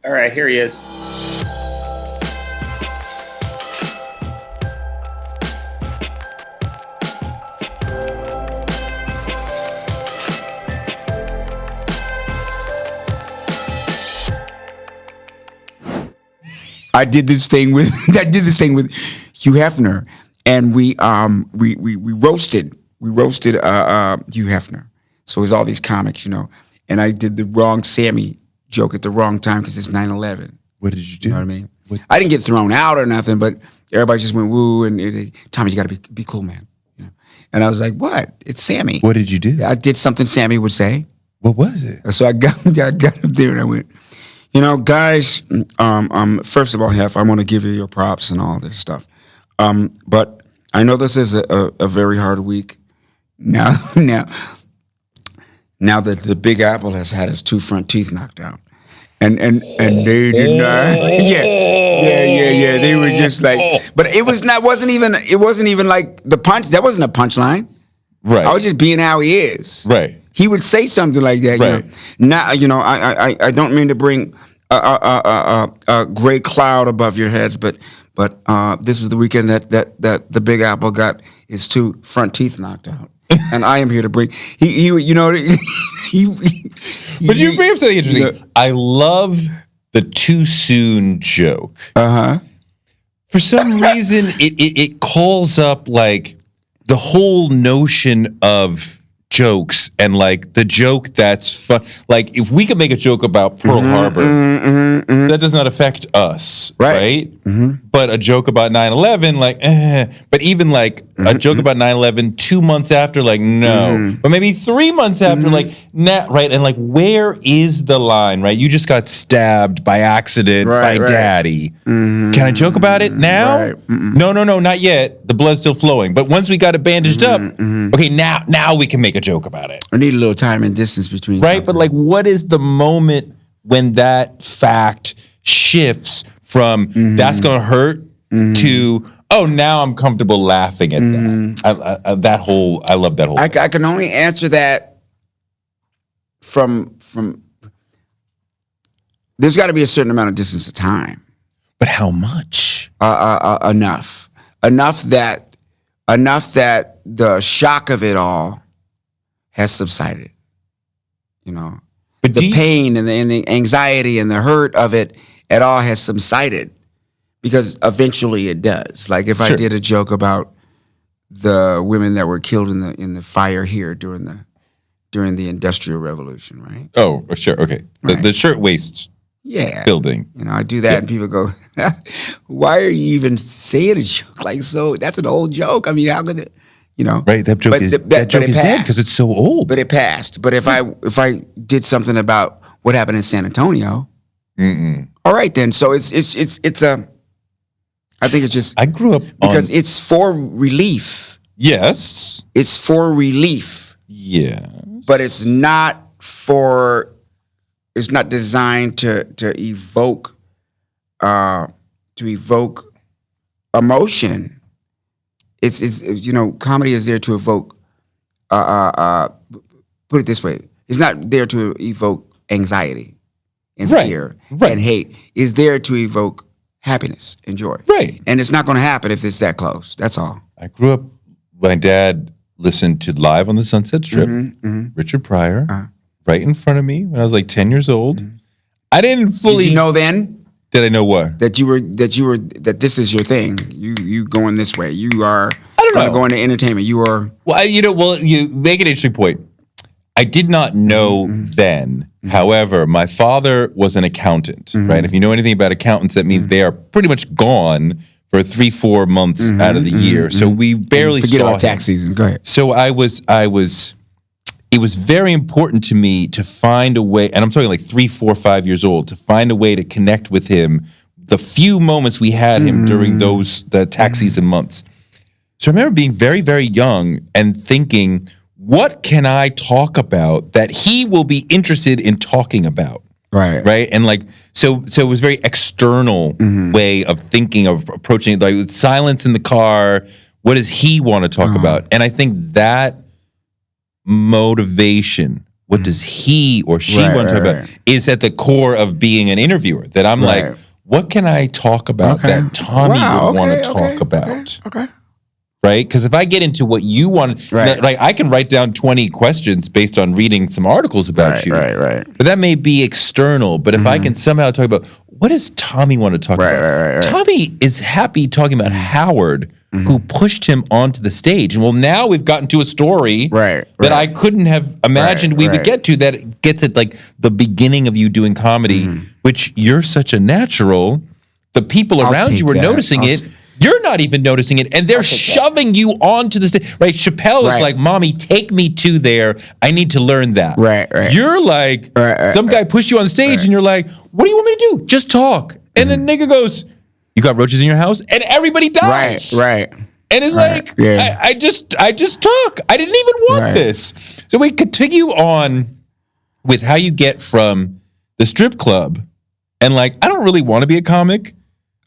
All right, here he is. I did this thing with Hugh Hefner, and we roasted Hugh Hefner. So it was all these comics, and I did the wrong Sammy joke at the wrong time because it's 9/11. What did you do? You know what I mean? I didn't get thrown out or nothing, but everybody just went woo, and Tommy, you got to be cool, man. And I was like, what? It's Sammy. What did you do? I did something Sammy would say. What was it? So I got up there and I went, guys, first of all, Hef, I want to give you your props and all this stuff. But I know this is a very hard week. Now that the Big Apple has had its 2 front teeth knocked out. And they did not. Yeah. They were just like, but it wasn't even like the punch. That wasn't a punchline. Right. I was just being how he is. Right. He would say something like that. Right. Now, I don't mean to bring a gray cloud above your heads, but this is the weekend that the Big Apple got his 2 front teeth knocked out. And I am here to bring But you bring up something interesting. I love the too soon joke. For some reason, it calls up like the whole notion of jokes and like the joke that's fun. Like if we could make a joke about Pearl Harbor, that does not affect us, right? But a joke about 9/11, like, but even like a joke about 9/11 2 months after, like, no. But maybe 3 months after, like, nah, right? And like, where is the line, right? You just got stabbed by accident by daddy. Can I joke about it now? No, not yet. The blood's still flowing. But once we got it bandaged up, okay, now we can make a joke about it. I need a little time and distance between. Right, but like, what is the moment when that fact shifts from that's gonna hurt to now I'm comfortable laughing at that. I love that whole. I can only answer that from. There's got to be a certain amount of distance of time. But how much? Enough that the shock of it all has subsided. But the pain and the anxiety and the hurt of it at all has subsided, because eventually it does. Like if I did a joke about the women that were killed in the fire here during the Industrial Revolution, right? Oh, sure, okay. Right. The shirtwaist building. I do that and people go, why are you even saying a joke like so? That's an old joke. I mean, how could it? Right, that joke is dead because it's so old. But it passed. But if I did something about what happened in San Antonio, all right then. So it's a. I think it's just. I grew up because it's for relief. Yes, it's for relief. Yeah, but it's not for. It's not designed to evoke emotion. It's comedy is there to evoke. Put it this way: it's not there to evoke anxiety and fear and hate. It's there to evoke happiness and joy. Right, and it's not going to happen if it's that close. That's all. I grew up. My dad listened to Live on the Sunset Strip, Richard Pryor, right in front of me when I was like 10 years old. I didn't fully. Did you know then? Did I know what? That this is your thing. You going this way. You are. I don't know. Going to entertainment. You are. Well, you make an interesting point. I did not know then. However, my father was an accountant, right? If you know anything about accountants, that means they are pretty much gone for 3-4 months out of the year. So we barely forget saw about tax season. Go ahead. So it was very important to me to find a way, and I'm talking like 3, 4, 5 years old, to find a way to connect with him the few moments we had him during the tax season months. So I remember being very, very young and thinking, what can I talk about that he will be interested in talking about? Right. And like, so it was very external way of thinking, of approaching it, like silence in the car. What does he want to talk about? And I think that motivation what does he or she want to talk about, is at the core of being an interviewer. That I'm like, what can I talk about that Tommy would want to talk about? Okay. Right? Because if I get into what you want, like I can write down 20 questions based on reading some articles about you. Right. But that may be external. But if I can somehow talk about, what does Tommy want to talk about? Tommy is happy talking about Howard, who pushed him onto the stage. And well, now we've gotten to a story that I couldn't have imagined we would get to, that gets at like the beginning of you doing comedy, which you're such a natural. The people around you are noticing it. You're not even noticing it, and they're shoving you onto the stage. Right? Chappelle is like, "Mommy, take me to there. I need to learn that." Right. You're like, some guy pushed you on stage, and you're like, "What do you want me to do? Just talk." And the nigga goes, "You got roaches in your house?" And everybody dies. Right. And it's like, I just talk. I didn't even want this. So we continue on with how you get from the strip club, and like, I don't really want to be a comic.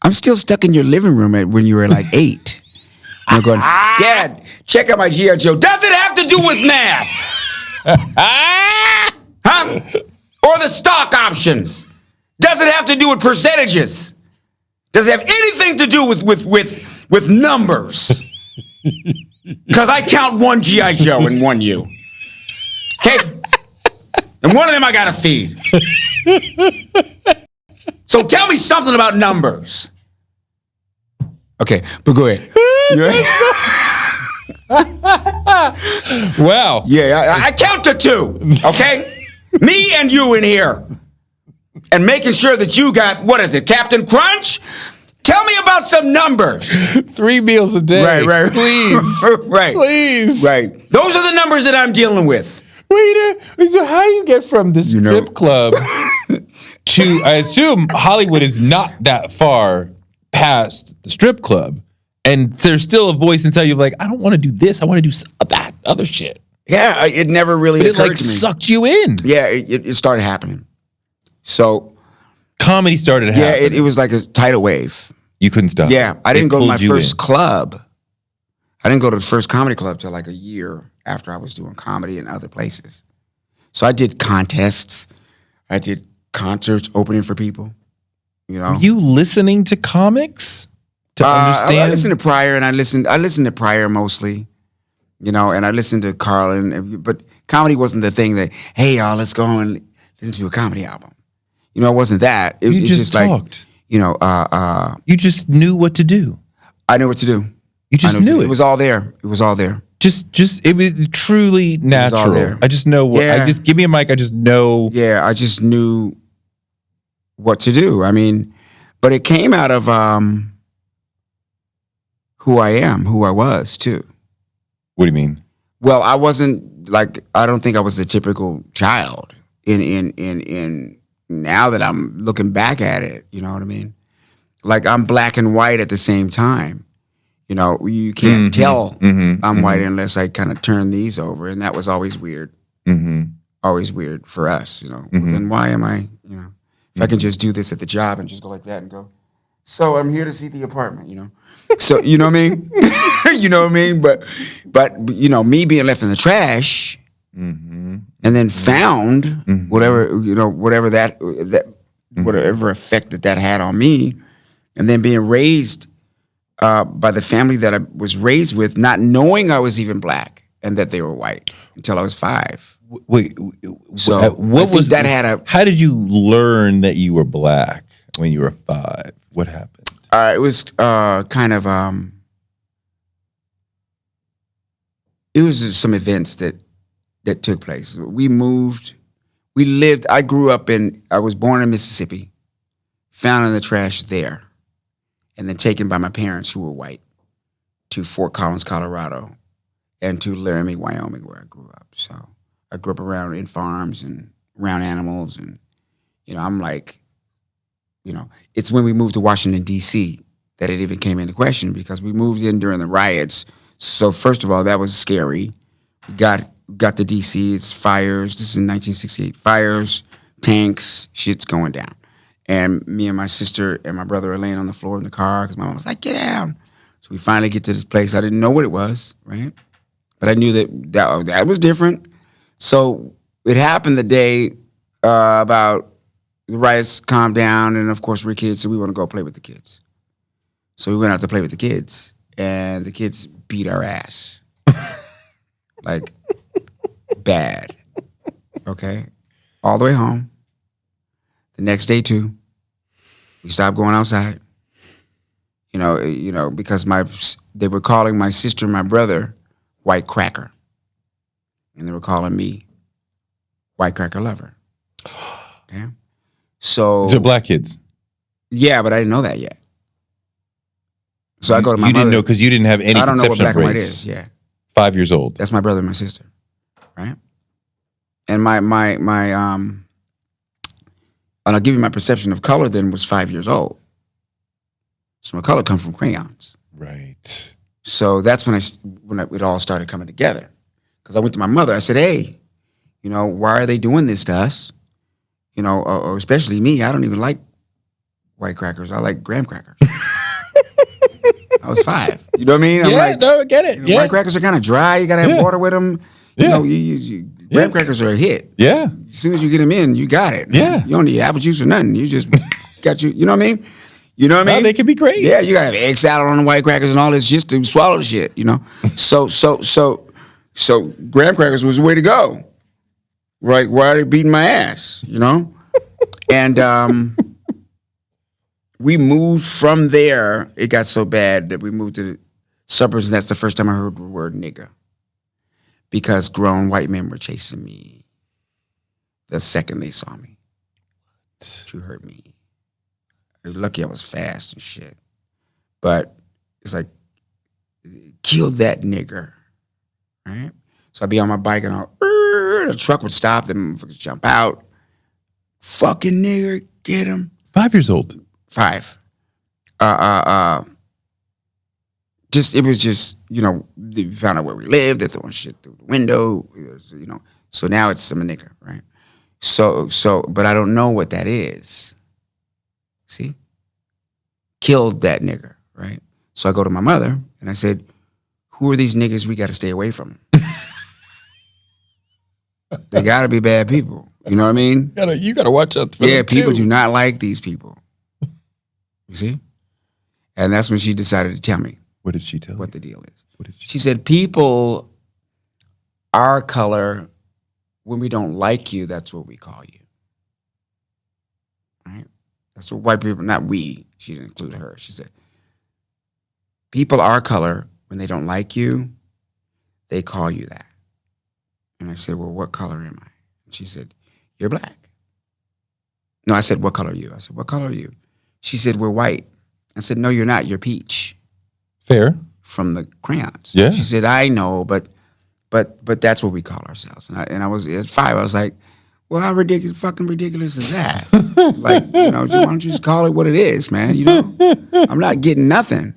I'm still stuck in your living room when you were like 8. I'm going, Dad, check out my G.I. Joe. Does it have to do with math? Huh? Or the stock options? Does it have to do with percentages? Does it have anything to do with numbers? Because I count one G.I. Joe and one you. Okay? And one of them I got to feed. So tell me something about numbers. Okay, but go ahead. Wow. Yeah, I count to 2, okay? Me and you in here. And making sure that you got, what is it, Captain Crunch? Tell me about some numbers. 3 meals a day. Right. Please. Please. Right. Those are the numbers that I'm dealing with. Wait, so how do you get from the strip club to, I assume Hollywood is not that far past the strip club, and there's still a voice inside you like, I don't want to do this, I want to do that other shit. Yeah, it never really occurred to me. It like sucked you in. Yeah, it started happening. So comedy started happening. Yeah, it was like a tidal wave. You couldn't stop. Yeah, I didn't go to my first club. I didn't go to the first comedy club till like a year after I was doing comedy in other places. So I did contests. I did concerts opening for people. You know, were you listening to comics to understand? I listened to Pryor, and I listened to Pryor mostly. You know, and I listened to Carlin, but comedy wasn't the thing that, hey y'all, let's go and listen to a comedy album. You know, it wasn't that. It's just talked. Like, you know, you just knew what to do. I knew what to do. You just knew it. It was all there. It was all there. Just it was truly natural. I just know what. I just give me a mic. I just know. Yeah, I just knew what to do. I mean, but it came out of who I am, who I was too. What do you mean? Well, I wasn't like, I don't think I was the typical child in now that I'm looking back at it, you know what I mean? Like I'm black and white at the same time. You know, you can't tell I'm white unless I kind of turn these over. And that was always weird. Always weird for us, you know. Well, then why am I, you know, if I can just do this at the job and just go like that and go, so I'm here to see the apartment, you know. So, you know what I mean? You know what I mean? But you know, me being left in the trash and then found whatever, you know, whatever whatever effect that had on me, and then being raised by the family that I was raised with, not knowing I was even black and that they were white until I was 5. Wait, so what was that? How did you learn that you were black when you were 5? What happened? It was kind of it was just some events that took place. We moved. We lived. I was born in Mississippi, found in the trash there, and then taken by my parents, who were white, to Fort Collins, Colorado, and to Laramie, Wyoming, where I grew up. So I grew up around in farms and around animals, and you know, I'm like, you know, it's when we moved to Washington, D.C. that it even came into question, because we moved in during the riots. So first of all, that was scary. We got to D.C., it's fires. This is in 1968. Fires, tanks, shit's going down. And me and my sister and my brother are laying on the floor in the car because my mom was like, get down. So we finally get to this place. I didn't know what it was, right? But I knew that was different. So it happened the day about the riots calmed down, and of course we're kids, so we want to go play with the kids. So we went out to play with the kids, and the kids beat our ass. Like, bad. Okay? All the way home. The next day, too, we stopped going outside. You know, because they were calling my sister and my brother white cracker. And they were calling me white cracker lover. Okay? So... They're black kids. Yeah, but I didn't know that yet. So I go to my mother. You mother. didn't know because you didn't have any I don't know what conception black of and white race. is. Yeah, 5 years old. That's my brother and my sister, right? And and I'll give you my perception of color. Then was 5 years old. So my color comes from crayons. Right. So that's when it all started coming together. Because I went to my mother. I said, "Hey, why are they doing this to us? Or especially me. I don't even like white crackers. I like graham crackers." I was 5. You know what I mean? I'm like, no, I get it. White crackers are kind of dry. You got to have water with them. Graham crackers are a hit. Yeah. As soon as you get them in, you got it. Yeah. You don't need apple juice or nothing. You just got you know what I mean? You know what I mean? They can be great. Yeah, you got to have egg salad on the white crackers and all this just to swallow the shit, So graham crackers was the way to go. Right? Why are they beating my ass, And we moved from there. It got so bad that we moved to the suburbs, and that's the first time I heard the word nigger. Because grown white men were chasing me the second they saw me to hurt me. Lucky I was fast and shit. But it's like, kill that nigger, right? So I'd be on my bike and the truck would stop, then jump out. Fucking nigger, get him. 5 years old. 5. It was just, they found out where we lived, they're throwing shit through the window, So now it's I'm a nigger, right? But I don't know what that is. See? Killed that nigger, right? So I go to my mother and I said, who are these niggas we got to stay away from? They got to be bad people. You know what I mean? You got to watch out for them people too. do not like these people. You see? And that's when she decided to tell me. What did she tell what you? The deal is? What did She said, people, our color, when we don't like you, that's what we call you. Right? That's what white people, not we, she didn't include her. She said, people our color, when they don't like you, they call you that. And I said, well, what color am I? And she said, you're black. No, I said, what color are you? I said, what color are you? She said, we're white. I said, no, you're not. You're peach. Fair. From the crayons. Yeah. She said, I know, but that's what we call ourselves. And I was at 5. I was like, well, how fucking ridiculous is that? Like, why don't you just call it what it is, man? I'm not getting nothing.